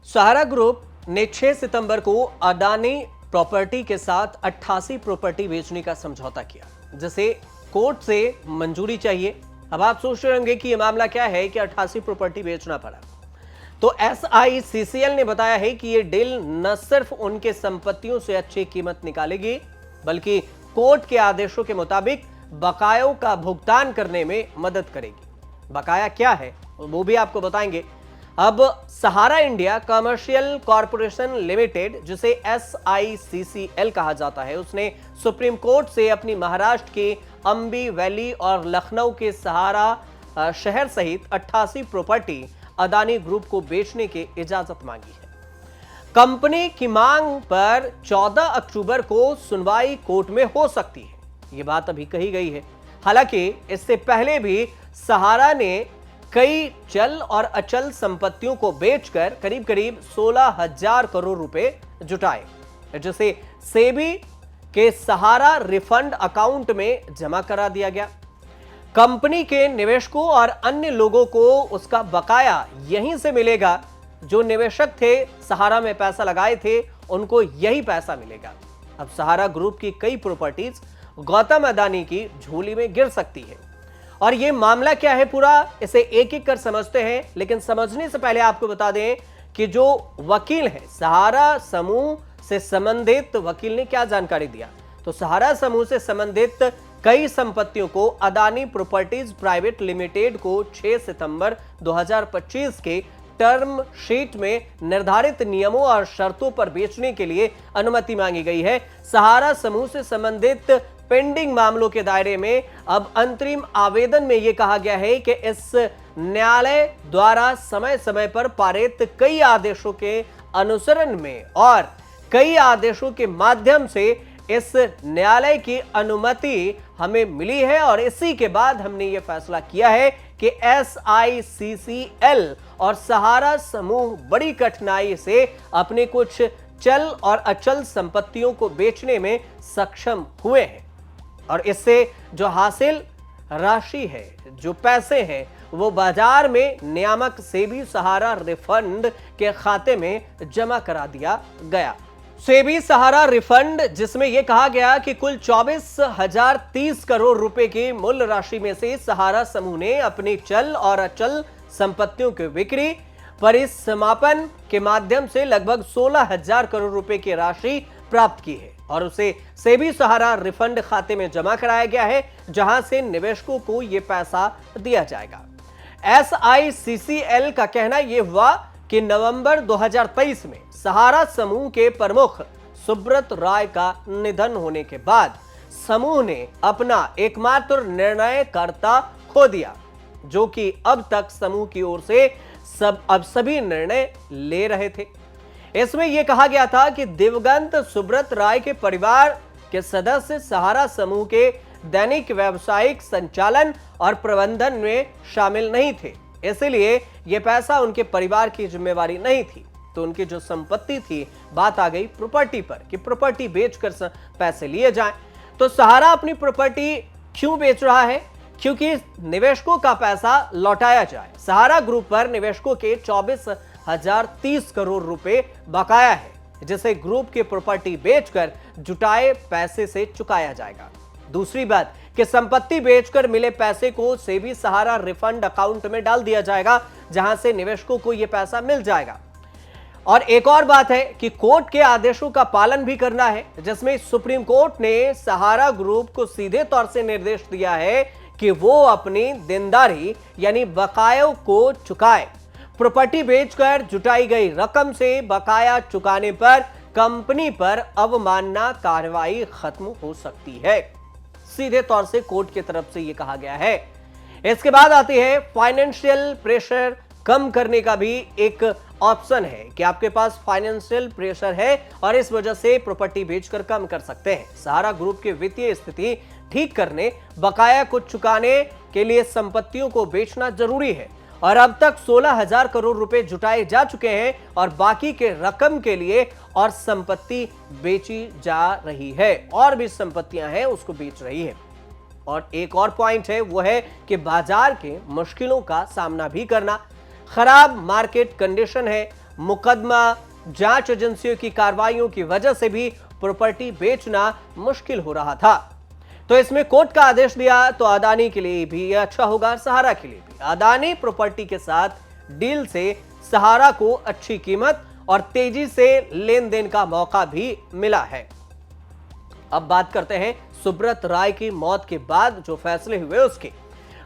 सहारा group ने 6 सितंबर को Adani property के साथ 88 प्रॉपर्टी बेचने का समझौता किया, जिसे कोर्ट से मंजूरी चाहिए। अब आप सोच रहे होंगे कि यह मामला क्या है कि 88 प्रॉपर्टी बेचना पड़ा। तो SICCL ने बताया है कि यह डील न सिर्फ उनके संपत्तियों से अच्छी कीमत निकालेगी, बल्कि कोर्ट के आदेशों के मुताबिक बकायों का भुगतान करने में मदद करेगी। बकाया क्या है वो भी आपको बताएंगे। अब सहारा इंडिया कमर्शियल कॉरपोरेशन लिमिटेड, जिसे SICCL कहा जाता है, उसने सुप्रीम कोर्ट से अपनी महाराष्ट्र के अंबी वैली और लखनऊ के सहारा शहर सहित 88 प्रॉपर्टी अडानी ग्रुप को बेचने की इजाजत मांगी है। कंपनी की मांग पर 14 अक्टूबर को सुनवाई कोर्ट में हो सकती है, यह बात अभी कही गई है। हालांकि इससे पहले भी सहारा ने कई चल और अचल संपत्तियों को बेचकर करीब करीब 16,000 करोड़ रुपए जुटाए, जिसे सेबी के सहारा रिफंड अकाउंट में जमा करा दिया गया। कंपनी के निवेशकों और अन्य लोगों को उसका बकाया यहीं से मिलेगा। जो निवेशक थे, सहारा में पैसा लगाए थे, उनको यही पैसा मिलेगा। अब सहारा ग्रुप की कई प्रॉपर्टीज गौतम अडानी की झोली में गिर सकती है। और यह मामला क्या है पूरा, इसे एक एक कर समझते हैं। लेकिन समझने से पहले आपको बता दें कि जो वकील है, सहारा समूह से संबंधित वकील ने क्या जानकारी दिया। तो सहारा समूह से संबंधित कई संपत्तियों को अडानी प्रॉपर्टीज प्राइवेट लिमिटेड को 6 सितंबर 2025 के टर्म शीट में निर्धारित नियमों और शर्तों पर बेचने के लिए अनुमति मांगी गई है। सहारा समूह से संबंधित पेंडिंग मामलों के दायरे में अब अंतरिम आवेदन में यह कहा गया है कि इस न्यायालय द्वारा समय समय पर पारित कई आदेशों के अनुसरण में और कई आदेशों के माध्यम से इस न्यायालय की अनुमति हमें मिली है, और इसी के बाद हमने यह फैसला किया है कि SICCL और सहारा समूह बड़ी कठिनाई से अपने कुछ चल और अचल संपत्तियों को बेचने में सक्षम हुए हैं, और इससे जो हासिल राशि है, जो पैसे हैं, वो बाजार में नियामक सेबी सहारा रिफंड के खाते में जमा करा दिया गया। सेबी सहारा रिफंड, जिसमें यह कहा गया कि कुल 24,030 करोड़ रुपए की मूल राशि में से सहारा समूह ने अपनी चल और अचल संपत्तियों की बिक्री परिसमापन के माध्यम से लगभग 16,000 करोड़ रुपए की राशि प्राप्त की है, और उसे सेबी सहारा रिफंड खाते में जमा कराया गया है, जहां से निवेशकों को यह पैसा दिया जाएगा। SICCL का कहना यह हुआ कि नवंबर 2023 में सहारा समूह के प्रमुख सुब्रत राय का निधन होने के बाद समूह ने अपना एकमात्र निर्णयकर्ता खो दिया, जो कि अब तक समूह की ओर से सभी निर्णय ले रहे थे। इसमें यह कहा गया था कि दिवंगत सुब्रत राय के परिवार के सदस्य सहारा समूह के दैनिक व्यावसायिक संचालन और प्रबंधन में शामिल नहीं थे, इसलिए यह पैसा उनके परिवार की जिम्मेवारी नहीं थी। तो उनकी जो संपत्ति थी, बात आ गई प्रॉपर्टी पर कि प्रॉपर्टी बेचकर पैसे लिए जाएं। तो सहारा अपनी प्रॉपर्टी क्यों बेच रहा है? क्योंकि निवेशकों का पैसा लौटाया जाए। सहारा ग्रुप पर निवेशकों के 24,030 करोड़ रुपए बकाया है, जिसे ग्रुप की प्रॉपर्टी बेचकर जुटाए पैसे से चुकाया जाएगा। दूसरी बात कि संपत्ति बेचकर मिले पैसे को सेबी सहारा रिफंड अकाउंट में डाल दिया जाएगा, जहां से निवेशकों को यह पैसा मिल जाएगा। और एक और बात है कि कोर्ट के आदेशों का पालन भी करना है, जिसमें सुप्रीम कोर्ट ने सहारा ग्रुप को सीधे तौर से निर्देश दिया है कि वो अपनी देनदारी यानी बकायों को चुकाए। प्रॉपर्टी बेचकर जुटाई गई रकम से बकाया चुकाने पर कंपनी पर अवमानना कार्रवाई खत्म हो सकती है। सीधे तौर से कोर्ट की तरफ से यह कहा गया है। इसके बाद आती है फाइनेंशियल प्रेशर कम करने का भी एक ऑप्शन है कि आपके पास फाइनेंशियल प्रेशर है और इस वजह से प्रॉपर्टी बेचकर कम कर सकते हैं। सहारा ग्रुप की वित्तीय स्थिति ठीक करने, बकाया को चुकाने के लिए संपत्तियों को बेचना जरूरी है, और अब तक 16,000 करोड़ रुपए जुटाए जा चुके हैं और बाकी के रकम के लिए और संपत्ति बेची जा रही है, और भी संपत्तियां हैं उसको बेच रही है। और एक और पॉइंट है, वो है कि बाजार के मुश्किलों का सामना भी करना। खराब मार्केट कंडीशन है, मुकदमा, जांच एजेंसियों की कार्रवाइयों की वजह से भी प्रॉपर्टी बेचना मुश्किल हो रहा था। तो इसमें कोर्ट का आदेश दिया तो अदानी के लिए भी अच्छा होगा, सहारा के लिए भी। अदानी प्रॉपर्टी के साथ डील से सहारा को अच्छी कीमत और तेजी से लेन देन का मौका भी मिला है। अब बात करते हैं सुब्रत राय की मौत के बाद जो फैसले हुए उसके।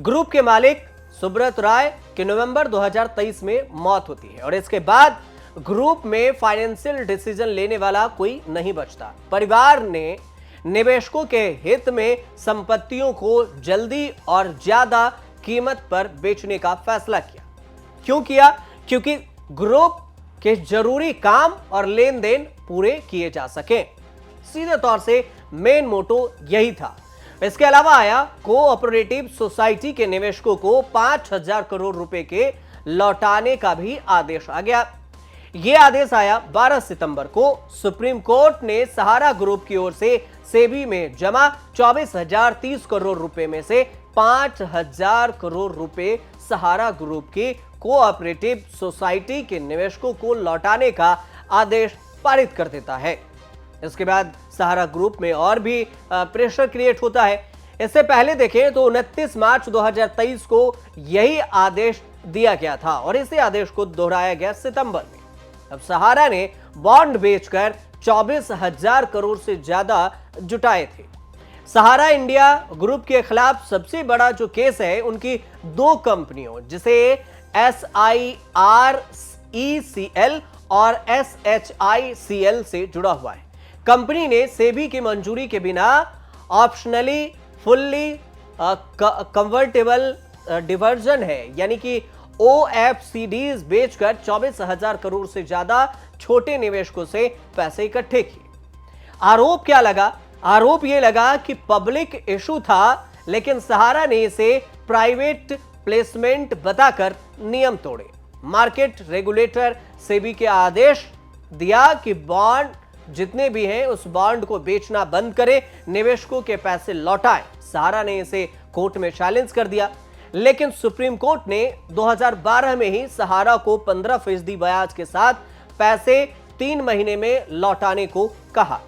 ग्रुप के मालिक सुब्रत राय की नवंबर 2023 में मौत होती है और इसके बाद ग्रुप में फाइनेंशियल डिसीजन लेने वाला कोई नहीं बचता। परिवार ने निवेशकों के हित में संपत्तियों को जल्दी और ज्यादा कीमत पर बेचने का फैसला किया। क्यों किया? क्योंकि ग्रुप के जरूरी काम और लेन देन पूरे किए जा सके। सीधे तौर से मेन मोटो यही था। इसके अलावा आया कोऑपरेटिव सोसाइटी के निवेशकों को 5,000 करोड़ रुपए के लौटाने का भी आदेश आ गया। यह आदेश आया 12 सितंबर को। सुप्रीम कोर्ट ने सहारा ग्रुप की ओर से सेबी में जमा 24,030 करोड़ रुपए में से 5,000 करोड़ रुपए सहारा ग्रुप की कोऑपरेटिव सोसाइटी के निवेशकों को लौटाने का आदेश पारित कर देता है। इसके बाद सहारा ग्रुप में और भी प्रेशर क्रिएट होता है। इससे पहले देखें तो 29 मार्च 2023 को यही आदेश दिया गया था और इसी आदेश को दोहराया गया सितंबर में। अब सहारा ने बॉन्ड बेचकर 24,000 करोड़ से ज्यादा जुटाए थे। सहारा इंडिया ग्रुप के खिलाफ सबसे बड़ा जो केस है उनकी दो कंपनियों जिसे SIRECL और SHICL से जुड़ा हुआ है। कंपनी ने सेबी की मंजूरी के बिना ऑप्शनली फुल्ली कन्वर्टेबल डिवर्जन है यानी कि OFCDs बेचकर 24,000 करोड़ से ज्यादा छोटे निवेशकों से पैसे इकट्ठे किए। आरोप क्या लगा? आरोप यह लगा कि पब्लिक इशू था लेकिन सहारा ने इसे प्राइवेट प्लेसमेंट बताकर नियम तोड़े। मार्केट रेगुलेटर सेबी के आदेश दिया कि बॉन्ड जितने भी हैं उस बॉन्ड को बेचना बंद करें, निवेशकों के पैसे लौटाएं। सहारा ने इसे कोर्ट में चैलेंज कर दिया लेकिन सुप्रीम कोर्ट ने 2012 में ही सहारा को 15% ब्याज के साथ पैसे 3 महीने में लौटाने को कहा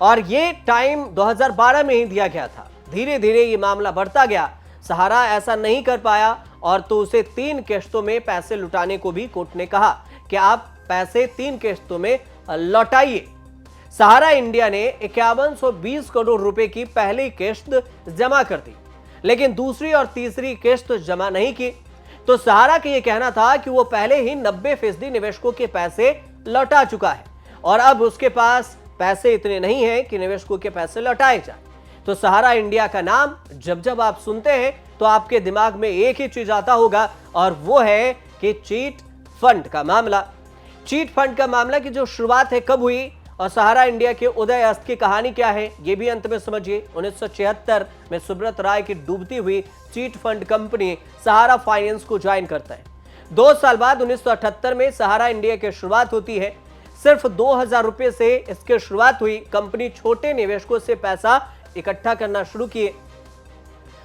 और यह टाइम 2012 में ही दिया गया था। धीरे धीरे यह मामला बढ़ता गया। सहारा ऐसा नहीं कर पाया और तो उसे 3 किश्तों में पैसे लौटाने को भी कोर्ट ने कहा कि आप पैसे 3 किश्तों में लौटाइए। सहारा इंडिया ने 5120 करोड़ रुपए की पहली किश्त जमा कर दी लेकिन दूसरी और तीसरी किश्त जमा नहीं की। तो सहारा का यह कहना था कि वो पहले ही 90% निवेशकों के पैसे लौटा चुका है और अब उसके पास पैसे इतने नहीं हैं कि निवेशकों के पैसे लौटाए जाए। तो सहारा इंडिया का नाम जब जब आप सुनते हैं तो आपके दिमाग में एक ही चीज आता होगा और वो है कि चीट फंड का मामला। चीट फंड का मामला की जो शुरुआत है कब हुई और सहारा इंडिया के उदय अस्त की कहानी क्या है ये भी अंत में समझिए। 1976 में सुब्रत राय की डूबती हुई चीट फंड कंपनी सहारा फाइनेंस को ज्वाइन करता है। 2 साल बाद 1978 में सहारा इंडिया की शुरुआत होती है। सिर्फ 2,000 रुपए से इसकी शुरुआत हुई। कंपनी छोटे निवेशकों से पैसा इकट्ठा करना शुरू किए।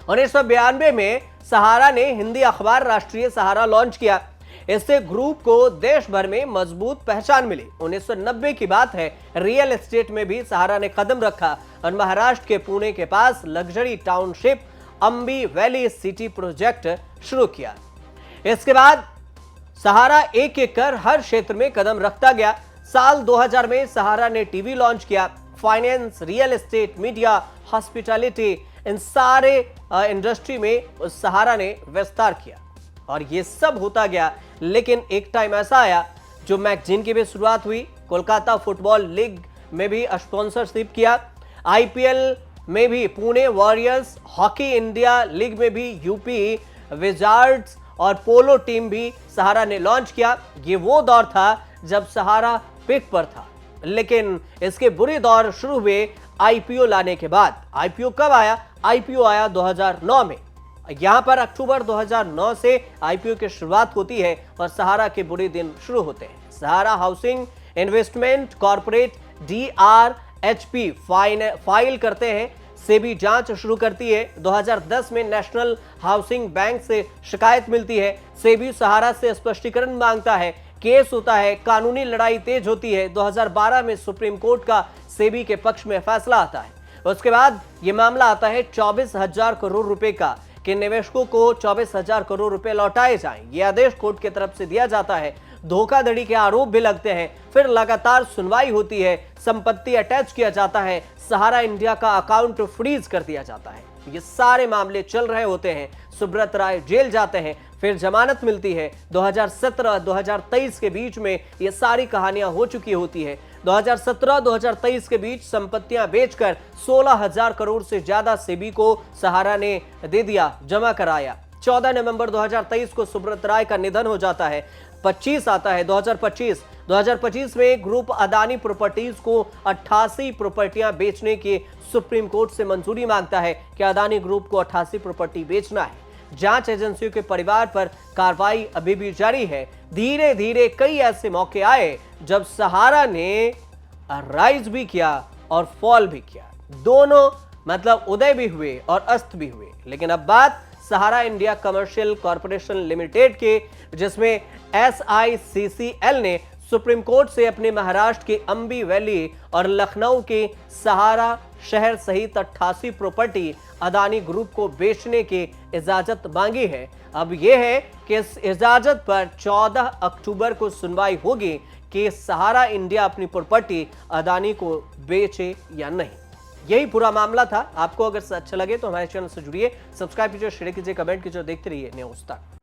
1992 में सहारा ने हिंदी अखबार राष्ट्रीय सहारा लॉन्च किया। इससे ग्रुप को देश भर में मजबूत पहचान मिली। 1990 की बात है। रियल एस्टेट में भी सहारा ने कदम रखा और महाराष्ट्र के पुणे के पास luxury township Aamby Valley City project शुरू किया। इसके बाद सहारा एक एक कर हर क्षेत्र में कदम रखता गया। साल 2000 में सहारा ने टीवी लॉन्च किया। Finance, real estate, media, hospitality, इन सारे इंडस्ट्री में सहारा ने विस्तार किया और ये सब होता गया। लेकिन एक टाइम ऐसा आया जो मैगजीन की भी शुरुआत हुई। कोलकाता फुटबॉल लीग में भी स्पॉन्सरशिप किया। IPL में भी Pune warriors, hockey India league में भी यूपी विजार्ड्स और पोलो टीम भी सहारा ने लॉन्च किया। ये वो दौर था जब सहारा पीक पर था। लेकिन इसके बुरे दौर शुरू हुए IPO लाने के बाद। IPO कब आया? IPO आया 2009 में। यहां पर अक्टूबर 2009 से IPO की शुरुआत होती है और सहारा के बुरे दिन शुरू होते हैं। Sahara housing investment corporate DRHP file करते हैं। सेबी जांच शुरू करती है। 2010 में नेशनल हाउसिंग बैंक से शिकायत मिलती है। सेबी सहारा से स्पष्टीकरण मांगता है। केस होता है, कानूनी लड़ाई तेज होती है। 2012 में सुप्रीम कोर्ट का सेबी के पक्ष में फैसला आता है। उसके बाद यह मामला आता है 24,000 करोड़ रुपए का कि निवेशकों को 24,000 करोड़ रुपए लौटाए जाएं। यह आदेश कोर्ट की तरफ से दिया जाता है। धोखाधड़ी के आरोप भी लगते हैं। फिर लगातार सुनवाई होती है, संपत्ति अटैच किया जाता है, सहारा इंडिया का अकाउंट फ्रीज कर दिया जाता है। ये सारे मामले चल रहे होते हैं। सुब्रत राय जेल जाते हैं, फिर जमानत मिलती है। 2017-2023 के बीच में ये सारी कहानियां हो चुकी होती है। 2017-2023 के बीच संपत्तियां बेचकर 16,000 करोड़ से ज्यादा सेबी को सहारा ने दे दिया, जमा कराया। 14 नवंबर 2023 को सुब्रत राय का निधन हो जाता है। 25 आता है 2025 में ग्रुप अदानी प्रॉपर्टीज को 88 प्रॉपर्टियां बेचने की सुप्रीम कोर्ट से मंजूरी मांगता है कि अदानी ग्रुप को 88 प्रॉपर्टी बेचना है। जांच एजेंसियों के परिवार पर कार्रवाई अभी भी जारी है। धीरे धीरे कई ऐसे मौके आए जब सहारा ने राइज भी किया और फॉल भी किया। दोनों मतलब उदय भी हुए और अस्त भी हुए। लेकिन अब बात सहारा इंडिया कमर्शियल कॉर्पोरेशन लिमिटेड के, जिसमें SICCL ने सुप्रीम कोर्ट से अपने महाराष्ट्र के अंबी वैली और लखनऊ के सहारा शहर सहित 88 प्रॉपर्टी अदानी ग्रुप को बेचने की इजाजत मांगी है। अब यह है कि इस इजाजत पर 14 अक्टूबर को सुनवाई होगी कि सहारा इंडिया अपनी प्रॉपर्टी अदानी को बेचे या नहीं। यही पूरा मामला था। आपको अगर अच्छा लगे तो हमारे चैनल से जुड़िए, सब्सक्राइब कीजिए, शेयर कीजिए, कमेंट कीजिए, देखते रहिए न्यूज़ तक।